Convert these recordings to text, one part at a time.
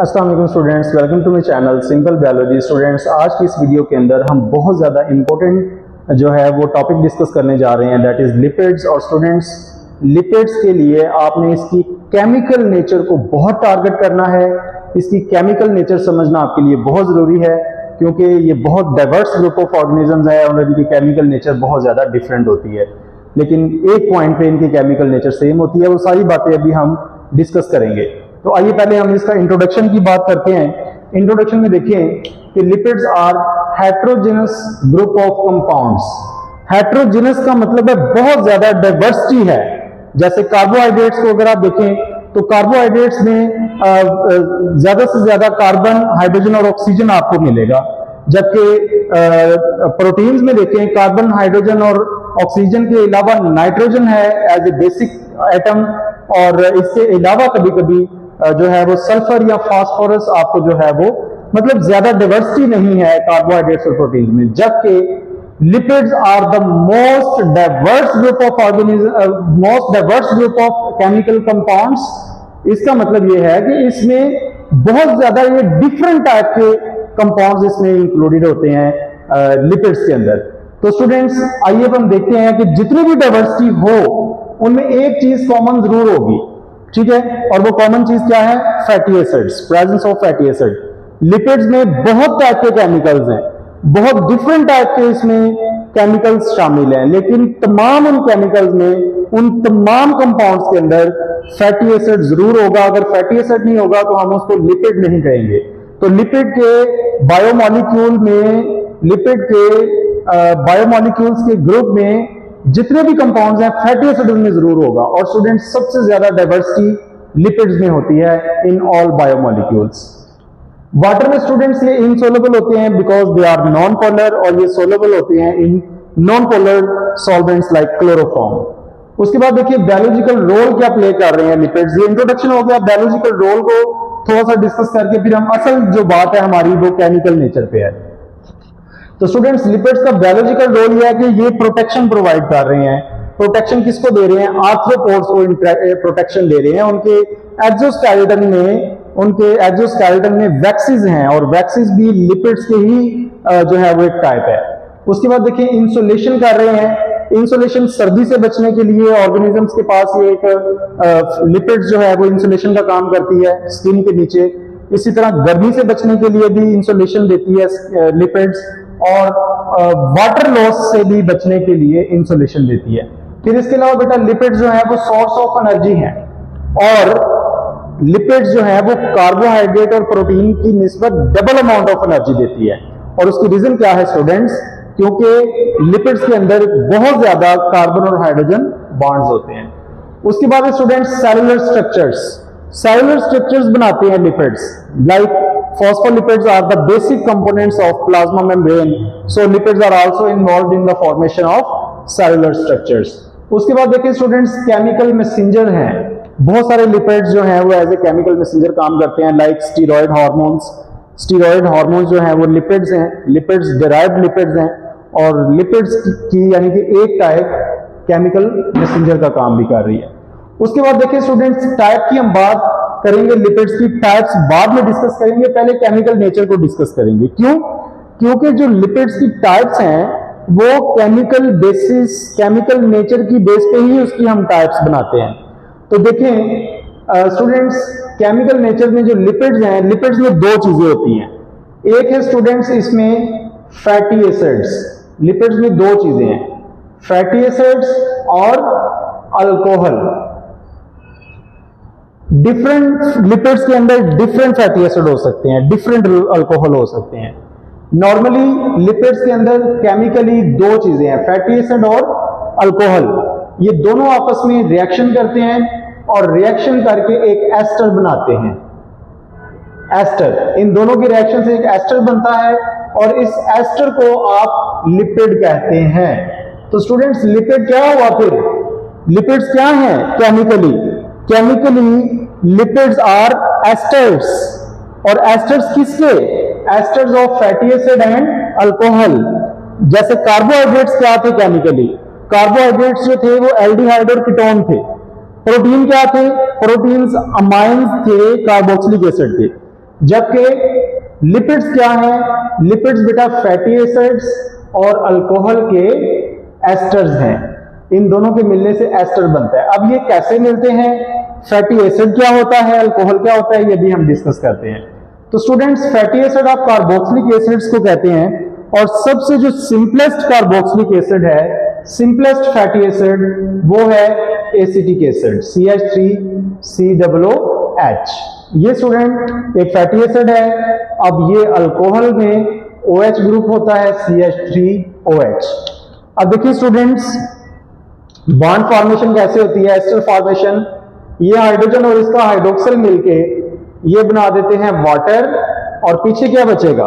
अस्सलाम वालेकुम students, welcome to my channel simple biology. Students, आज की इस वीडियो के अंदर हम बहुत ज़्यादा इंपॉर्टेंट जो है वो टॉपिक डिस्कस करने जा रहे हैं, दैट इज़ लिपिड्स। और स्टूडेंट्स, लिपिड्स के लिए आपने इसकी केमिकल नेचर को बहुत टारगेट करना है। इसकी केमिकल नेचर समझना आपके लिए बहुत ज़रूरी है, क्योंकि ये बहुत डाइवर्स ग्रुप ऑफ ऑर्गेनिजम्स है और इनकी केमिकल नेचर बहुत ज़्यादा डिफरेंट होती है, लेकिन एक पॉइंट पे इनकी केमिकल नेचर सेम होती है। वो सारी बातें अभी हम डिस्कस करेंगे। तो आइए पहले हम इसका इंट्रोडक्शन की बात करते हैं। इंट्रोडक्शन में देखें कि lipids are heterogeneous group of compounds. Heterogeneous का मतलब है बहुत ज्यादा डाइवर्सिटी है। जैसे कार्बोहाइड्रेट्स को अगर आप देखें तो कार्बोहाइड्रेट्स में ज्यादा से ज्यादा कार्बन, हाइड्रोजन और ऑक्सीजन आपको मिलेगा, जबकि प्रोटीन्स में देखें कार्बन, हाइड्रोजन और ऑक्सीजन के अलावा नाइट्रोजन है एज ए बेसिक एटम, और इसके अलावा कभी कभी जो है वो सल्फर या फास्फोरस आपको जो है वो मतलब ज्यादा डाइवर्सिटी नहीं है कार्बोहाइड्रेट्स और प्रोटीन में। जबकि lipids are the most diverse group of most diverse group of chemical compounds. इसका मतलब ये है कि इसमें बहुत ज्यादा ये डिफरेंट टाइप के कंपाउंड्स इसमें इंक्लूडेड होते हैं लिपिड्स के अंदर। तो स्टूडेंट्स, आइए हम देखते हैं कि जितनी भी डाइवर्सिटी हो उनमें एक चीज कॉमन जरूर होगी, ठीक है? और वो कॉमन चीज क्या है? Fatty acids, presence of fatty acid. Lipids में बहुत टाइप के केमिकल्स हैं, बहुत डिफरेंट टाइप के इसमें केमिकल्स शामिल हैं, लेकिन तमाम उन केमिकल्स में, उन तमाम कंपाउंड्स के अंदर फैटी एसिड जरूर होगा। अगर फैटी एसिड नहीं होगा तो हम उसको लिपिड नहीं कहेंगे। तो लिपिड के बायोमॉलिक्यूल में, लिपिड के बायोमॉलिक्यूल्स के ग्रुप में जितने भी कंपाउंड्स हैं फैटी एसिड में जरूर होगा। और स्टूडेंट्स, सबसे ज्यादा डाइवर्सिटी लिपिड्स में होती है इन ऑल बायोमॉलिक्यूल्स। वाटर में स्टूडेंट्स ये इनसोलेबल होते हैं because they are non polar, और ये सोलेबल होते हैं in non polar solvents like chloroform. उसके बाद देखिए बायोलॉजिकल रोल क्या प्ले कर रहे हैं लिपिड्स। ये इंट्रोडक्शन हो गया। बायोलॉजिकल रोल को थोड़ा सा डिस्कस करके फिर हम असल जो बात है हमारी वो केमिकल नेचर पे है। तो स्टूडेंट्स, लिपिड्स का बायोलॉजिकल रोल यह है कि ये प्रोटेक्शन प्रोवाइड कर रहे हैं। प्रोटेक्शन किसको दे रहे हैं? आर्थ्रोपोड्स को प्रोटेक्शन दे रहे हैं। उनके एक्सोस्केलेटन में वैक्सीज हैं, और वैक्सीज भी लिपिड्स के ही जो है वो एक टाइप है। उसके बाद देखिए इंसुलेशन कर रहे हैं। इंसुलेशन सर्दी से बचने के लिए ऑर्गेनिजम्स के पास ये एक लिपिड्स जो है वो इंसुलेशन का काम करती है स्किन के नीचे। इसी तरह गर्मी से बचने के लिए भी इंसुलेशन देती है लिपिड्स, और वाटर लॉस से भी बचने के लिए इंसुलेशन देती है। फिर इसके अलावा बेटा लिपिड्स जो है वो सोर्स ऑफ एनर्जी है, और लिपिड्स जो है वो कार्बोहाइड्रेट और प्रोटीन की निस्बत डबल अमाउंट ऑफ एनर्जी देती है। और उसकी रीजन क्या है स्टूडेंट्स? क्योंकि लिपिड्स के अंदर बहुत ज्यादा कार्बन और हाइड्रोजन बॉन्ड्स होते हैं। उसके बाद students cellular structures, cellular structures बनाते हैं lipids. Like phospholipids are the basic components of plasma membrane, so lipids are also involved in the formation of cellular structures. उसके बाद देखिए स्टूडेंट्स, केमिकल मैसेंजर हैं। बहुत सारे लिपिड्स जो हैं वो एज ए केमिकल मैसेंजर काम करते हैं, like steroid hormones. Steroid hormones जो हैं वो लिपिड्स हैं, लिपिड्स डिराइव्ड लिपिड्स हैं, और लिपिड्स की यानी कि एक टाइप केमिकल मैसेंजर का काम भी कर रही है। उसके बाद देखिए स्टूडेंट्स, टाइप की हम बात करेंगे, लिपिड्स की टाइप्स बाद में डिस्कस करेंगे, पहले केमिकल नेचर को डिस्कस करेंगे। क्यों? क्योंकि जो लिपिड्स की टाइप्स हैं वो केमिकल बेसिस, केमिकल नेचर की बेस पे ही उसकी हम टाइप्स बनाते हैं। तो देखें स्टूडेंट्स, केमिकल नेचर में जो लिपिड्स हैं, लिपिड्स में दो चीजें होती हैं। एक है स्टूडेंट्स इसमें फैटी एसिड्स। लिपिड्स में दो चीजें हैं, फैटी एसिड्स और अल्कोहल। डिफरेंट लिपिड्स के अंदर डिफरेंट फैटी एसिड हो सकते हैं, डिफरेंट अल्कोहल हो सकते हैं। नॉर्मली लिपिड्स के अंदर केमिकली दो चीजें हैं, फैटी एसिड और अल्कोहल। ये दोनों आपस में रिएक्शन करते हैं और रिएक्शन करके एक एस्टर बनाते हैं। एस्टर, इन दोनों के रिएक्शन से एक एस्टर बनता है, और इस एस्टर को आप लिपिड कहते हैं। तो स्टूडेंट्स, लिपिड क्या हुआ फिर? लिपिड्स क्या हैं chemically? Chemically lipids are esters, और एस्टर्स किसके? Esters of fatty acid and alcohol. जैसे कार्बोहाइड्रेट्स क्या थे केमिकली? कार्बोहाइड्रेट्स जो थे वो एल्डिहाइड और कीटोन थे। प्रोटीन क्या थे? प्रोटीन्स अमाइंस थे कार्बोक्सिलिक एसिड के, जबकि लिपिड्स क्या है? लिपिड्स बेटा फैटी एसिड्स और अल्कोहल के एस्टर्स हैं। इन दोनों के मिलने से एस्टर बनता है। अब ये कैसे मिलते हैं? फैटी एसिड क्या होता है, अल्कोहल क्या होता है, ये भी हम डिस्कस करते हैं। तो स्टूडेंट्स, फैटी एसिड आप कार्बोक्सिलिक एसिड्स को कहते हैं, और सबसे जो सिंपलेस्ट कार्बोक्सिलिक एसिड है, सिंपलेस्ट फैटी एसिड, वो है एसिटिक एसिड, CH3COOH। ये स्टूडेंट एक फैटी एसिड है। अब ये अल्कोहल में OH ग्रुप होता है, CH3OH। अब देखिए स्टूडेंट्स, बॉन्ड फॉर्मेशन कैसे होती है, एस्टर फॉर्मेशन। ये हाइड्रोजन और इसका हाइड्रोक्सिल मिलके ये बना देते हैं वाटर, और पीछे क्या बचेगा?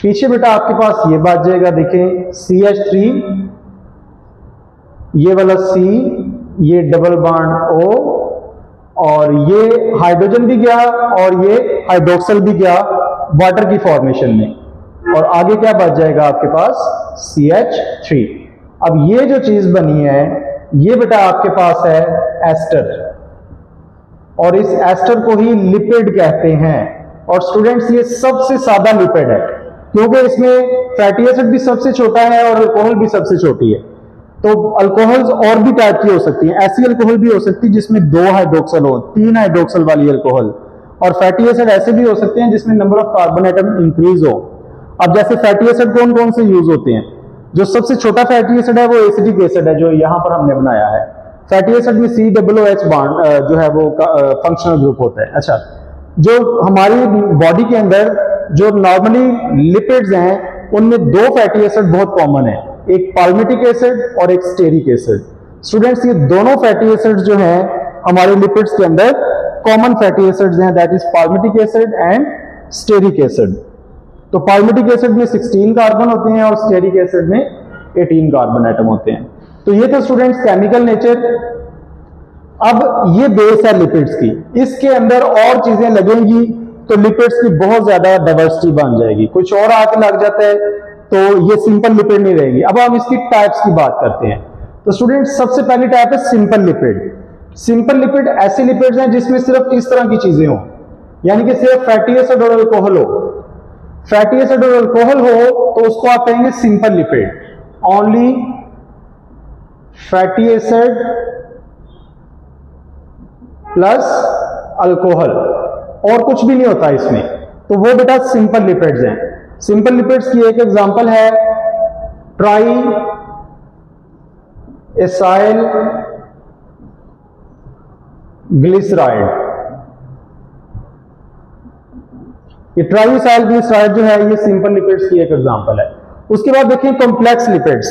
पीछे बेटा आपके पास ये बच जाएगा, देखें CH3, ये वाला C, ये डबल बॉन्ड O, और ये हाइड्रोजन भी गया और ये हाइड्रोक्सिल भी गया वाटर की फॉर्मेशन में, और आगे क्या बच जाएगा आपके पास? CH3। अब ये जो चीज बनी है, ये बेटा आपके पास है एस्टर, और इस एस्टर को ही लिपिड कहते हैं। और स्टूडेंट्स, ये सबसे सादा लिपिड है, क्योंकि इसमें फैटी एसिड भी सबसे छोटा है और अल्कोहल भी सबसे छोटी है। तो अल्कोहल्स और भी टाइप की हो सकती हैं। ऐसी अल्कोहल भी हो सकती है जिसमें 2 हाइड्रोक्सिल हो, 3 हाइड्रोक्सिल वाली अल्कोहल, और फैटी एसिड ऐसे भी हो सकते हैं जिसमें number of carbon atom increase हो। अब जैसे फैटी एसिड कौन कौन से यूज होते हैं? जो सबसे छोटा फैटी एसिड है वो एसिटिक एसिड है, जो यहां पर हमने बनाया है। फैटी एसिड में COOH बॉन्ड जो है वो फंक्शनल ग्रुप होता है। अच्छा, जो हमारी बॉडी के अंदर जो नॉर्मली लिपिड्स हैं, उनमें 2 फैटी एसिड बहुत कॉमन है, एक पाल्मिटिक एसिड और एक स्टेरिक एसिड। स्टूडेंट्स, ये दोनों फैटी एसिड जो हैं हमारे लिपिड्स के अंदर कॉमन फैटी एसिड्स हैं, that is palmitic acid and stearic acid. तो पाल्मिटिक एसिड में 16 कार्बन होते हैं और स्टेरिक एसिड में 18 कार्बन एटम होते हैं। तो ये तो स्टूडेंट्स केमिकल नेचर। अब ये बेस है लिपिड्स की, इसके अंदर और चीजें लगेंगी तो लिपिड्स की बहुत ज्यादा डाइवर्सिटी बन जाएगी। कुछ और आके लग जाता है तो ये सिंपल लिपिड नहीं रहेगी। अब हम इसकी टाइप्स की बात करते हैं। तो स्टूडेंट्स, सबसे पहली टाइप है सिंपल लिपिड। सिंपल लिपिड ऐसे लिपिड्स हैं जिसमें सिर्फ इस तरह की चीजें हो, यानी कि सिर्फ फैटी एसिड और अल्कोहल हो। फैटी एसिड और अल्कोहल हो तो उसको आप कहेंगे simple lipid. Only fatty acid plus alcohol, और कुछ भी नहीं होता इसमें, तो वो बेटा सिंपल लिपिड्स हैं। सिंपल लिपिड्स की एक एग्जांपल है ट्राई एसाइल ग्लिसराइड। ये ट्राइसाइल ग्लिसराइड जो है, ये सिंपल लिपिड्स की एक एग्जांपल है। उसके बाद देखिए कॉम्प्लेक्स लिपिड्स।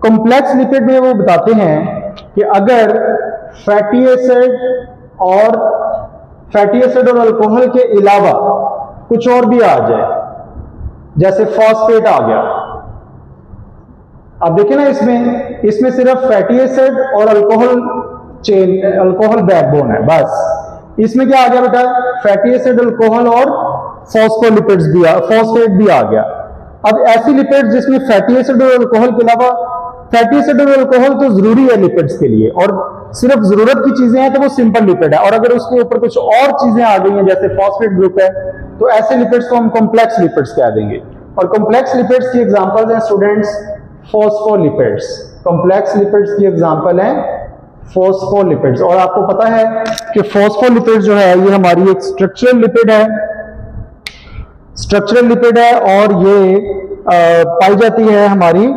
कॉम्प्लेक्स लिपिड में वो बताते हैं कि अगर फैटी एसिड और अल्कोहल के अलावा कुछ और भी आ जाए, जैसे फॉस्फेट आ गया। अब देखिए ना, इसमें सिर्फ फैटी एसिड और अल्कोहल बैकबोन है बस। इसमें क्या आ गया बेटा? फैटी एसिड, अल्कोहल और फॉस्फोलिपिड्स भी फॉस्फेट भी आ गया। अब ऐसी लिपिड्स जिसमें फैटी एसिड और अल्कोहल के अलावा, फैटी एसिड और अल्कोहल तो जरूरी है लिपिड्स के लिए, और सिर्फ जरूरत की चीजें हैं तो वो सिंपल लिपिड है, और अगर उसके ऊपर कुछ और चीजें आ गई हैं जैसे फॉस्फेट ग्रुप है, तो ऐसे लिपिड्स को हम कॉम्प्लेक्स लिपिड्स कह देंगे। और कॉम्प्लेक्स लिपिड्स की एग्जांपल्स हैं स्टूडेंट्स फॉस्फोलिपिड्स। कॉम्प्लेक्स लिपिड्स की एग्जांपल है फॉस्फोलिपिड्स। और आपको पता है कि फॉस्फोलिपिड जो है ये हमारी एक स्ट्रक्चरल लिपिड है, और ये पाई जाती है हमारी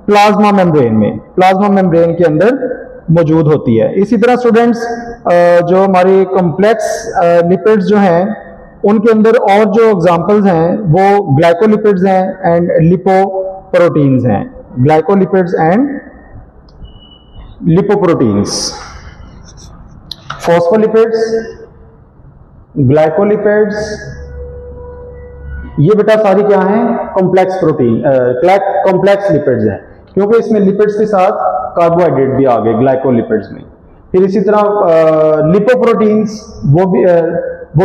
प्लाज्मा मेम्ब्रेन में, प्लाज्मा मेम्ब्रेन के अंदर मौजूद होती है। इसी तरह स्टूडेंट्स, जो हमारी कॉम्प्लेक्स लिपिड्स जो हैं उनके अंदर और जो एग्जांपल्स हैं वो ग्लाइकोलिपिड्स हैं एंड लिपोप्रोटीन्स हैं। Glycolipids and lipoproteins, phospholipids, glycolipids, ये बेटा सारी क्या हैं? कॉम्प्लेक्स लिपिड्स हैं, क्योंकि इसमें लिपिड्स के साथ कार्बोहाइड्रेट भी आ गए ग्लाइकोलिपिड्स में। फिर इसी तरह लिपोप्रोटीन्स, वो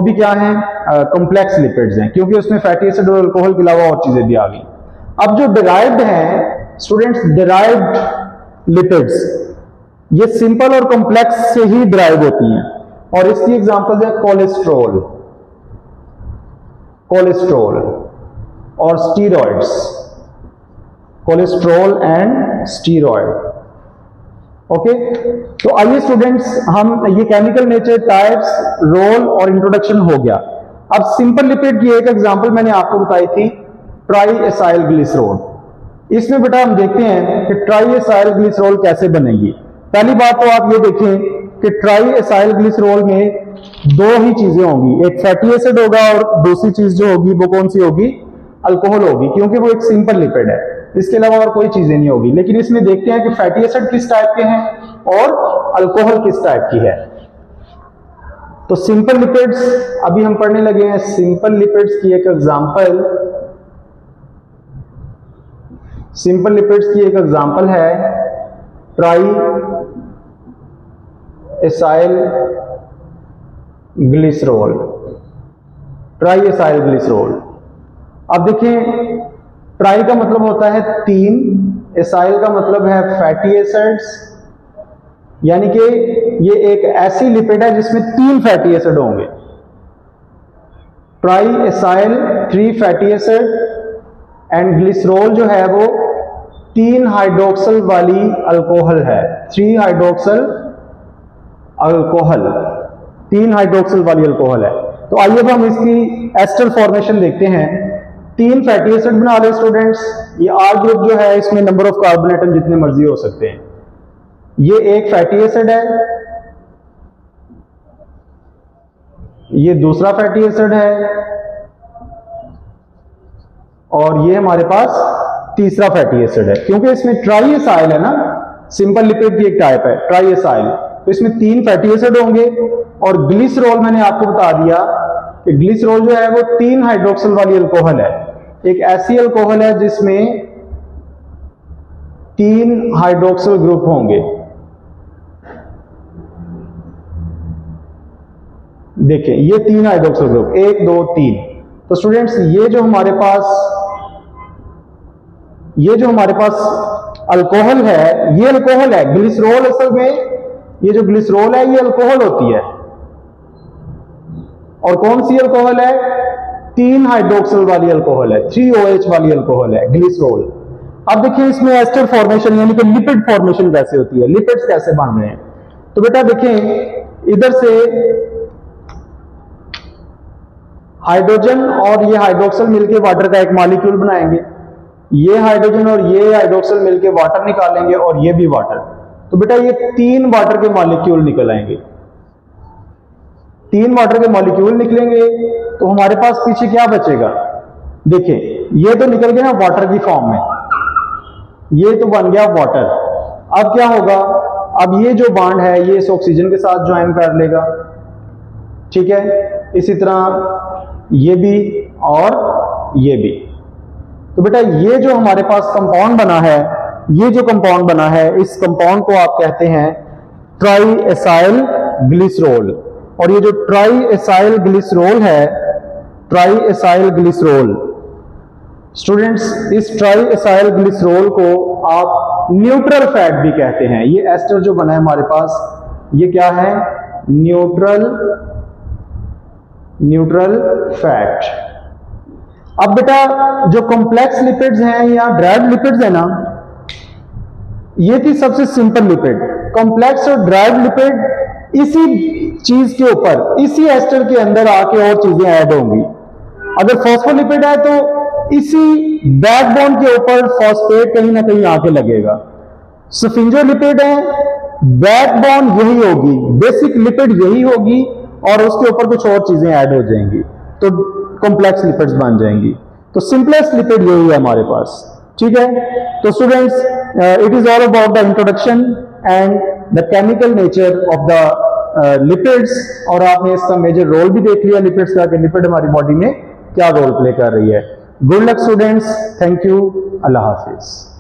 भी क्या हैं? कॉम्प्लेक्स लिपिड्स हैं, क्योंकि उसमें फैटी एसिड और अल्कोहल के अलावा और चीजें भी आ गई। अब जो डिराइव्ड हैं स्टूडेंट्स, डिराइव्ड लिपिड्स, ये सिंपल और कॉम्प्लेक्स से ही ड्राइव होती हैं। और इसकी एग्जांपल है कोलेस्ट्रॉल, कोलेस्ट्रॉल और steroids, cholesterol and steroid. Okay, तो आइए स्टूडेंट्स, हम ये केमिकल नेचर, टाइप्स, रोल और इंट्रोडक्शन हो गया। अब सिंपल लिपिड की एक एग्जांपल मैंने आपको बताई थी, ट्राई एसाइल ग्लिसरॉल। इसमें बेटा हम देखते हैं कि ट्राई एसाइल ग्लिसरॉल कैसे बनेगी। पहली बात तो आप ये देखें कि ट्राई एसाइल ग्लिसरॉल में दो ही चीजें होंगी, एक फैटी एसिड होगा और दूसरी चीज जो होगी वो कौन सी होगी, अल्कोहल होगी, क्योंकि वो एक सिंपल लिपिड है, इसके अलावा और कोई चीजें नहीं होगी। लेकिन इसमें देखते हैं कि फैटी एसिड किस टाइप के हैं और अल्कोहल किस टाइप की है। तो सिंपल लिपिड्स अभी हम पढ़ने लगे हैं। सिंपल लिपिड्स की एक एग्जांपल, सिंपल लिपिड्स की एक एग्जांपल है try acyl glycerol, try acyl glycerol. अब देखें, ट्राई का मतलब होता है तीन, एसाइल का मतलब है फैटी एसिड्स, यानी कि ये एक ऐसी लिपिड है जिसमें तीन फैटी एसिड होंगे। Try acyl, three fatty acid, and glycerol जो है वो तीन हाइड्रोक्सल वाली अल्कोहल है, थ्री हाइड्रोक्सल अल्कोहल, तीन हाइड्रोक्सल वाली अल्कोहल है। तो आइए अब हम इसकी एस्टर फॉर्मेशन देखते हैं। तीन फैटी एसिड बना रहे स्टूडेंट्स, ये आर ग्रुप जो है इसमें नंबर ऑफ कार्बन एटम जितने मर्जी हो सकते हैं। ये एक फैटी एसिड है, ये दूसरा फैटी एसिड है, और ये हमारे पास तीसरा फैटी एसिड है। क्योंकि इसमें ट्राई एसाइल है ना, सिंपल लिपिड की एक टाइप है ट्राई एसाइल, तो इसमें तीन फैटी एसिड होंगे। और ग्लिसरॉल मैंने आपको बता दिया कि ग्लिसरॉल जो है वो तीन हाइड्रोक्सिल वाली अल्कोहल है, एक ऐसी अल्कोहल है जिसमें तीन हाइड्रोक्सिल ग्रुप होंगे। देखिए ये तीन हाइड्रोक्सिल ग्रुप, एक दो तीन। तो स्टूडेंट्स ये जो हमारे पास अल्कोहल है, ये अल्कोहल है ग्लिसरॉल। असल में ये जो ग्लिसरॉल है ये अल्कोहल होती है, और कौन सी अल्कोहल है, तीन हाइड्रोक्सिल वाली अल्कोहल है, 3OH वाली अल्कोहल है ग्लिसरॉल। अब देखिए इसमें एस्टर फॉर्मेशन यानी कि लिपिड फॉर्मेशन कैसे होती है, लिपिड्स कैसे बन रहे हैं। तो बेटा देखें, इधर से हाइड्रोजन और ये हाइड्रोक्सिल मिलके वाटर का एक मॉलिक्यूल बनाएंगे, ये हाइड्रोजन और ये हाइड्रोक्सिल मिलके वाटर निकालेंगे, और ये भी वाटर। तो बेटा ये तीन वाटर के मॉलिक्यूल निकल आएंगे, तीन वाटर के मॉलिक्यूल निकलेंगे। तो हमारे पास पीछे क्या बचेगा, देखिए ये तो निकल गया ना वाटर की फॉर्म में, ये तो बन गया वाटर। अब क्या होगा, अब ये जो बॉन्ड है ये इस ऑक्सीजन के साथ ज्वाइन कर लेगा, ठीक है, इसी तरह ये भी और ये भी। तो बेटा ये जो हमारे पास कंपाउंड बना है, ये जो कंपाउंड बना है, इस कंपाउंड को आप कहते हैं ट्राई एसाइल ग्लिसरॉल। और ये जो ट्राई एसाइल ग्लिसरॉल है, ट्राई एसाइल ग्लिसरॉल, स्टूडेंट्स इस ट्राई एसाइल ग्लिसरॉल को आप न्यूट्रल फैट भी कहते हैं। ये एस्टर जो बना है हमारे पास, ये क्या है, न्यूट्रल फैट। अब बेटा जो कॉम्प्लेक्स लिपिड्स हैं या ड्राइव्ड लिपिड्स है ना, ये थी सबसे सिंपल लिपिड। कॉम्प्लेक्स और ड्राइव्ड लिपिड इसी चीज के ऊपर, इसी एस्टर के अंदर आके और चीजें ऐड होंगी। अगर फॉस्फोलिपिड है तो इसी बैकबोन के ऊपर फॉस्फेट कहीं ना कहीं आके लगेगा। स्फिंजोलिपिड है, बैकबोन यही होगी, बेसिक लिपिड यही होगी, और उसके ऊपर कुछ और चीजें ऐड हो जाएंगी, तो कॉम्प्लेक्स लिपिड्स बन जाएंगी। तो सिंपलेस्ट लिपिड यही है हमारे पास, ठीक है। तो students it is all about the introduction and the chemical nature of the lipids, और आपने इसका मेजर रोल भी देख लिया लिपिड्स का, कि लिपिड हमारी बॉडी में क्या रोल प्ले कर रही है। Good luck students, thank you, Allah Hafiz.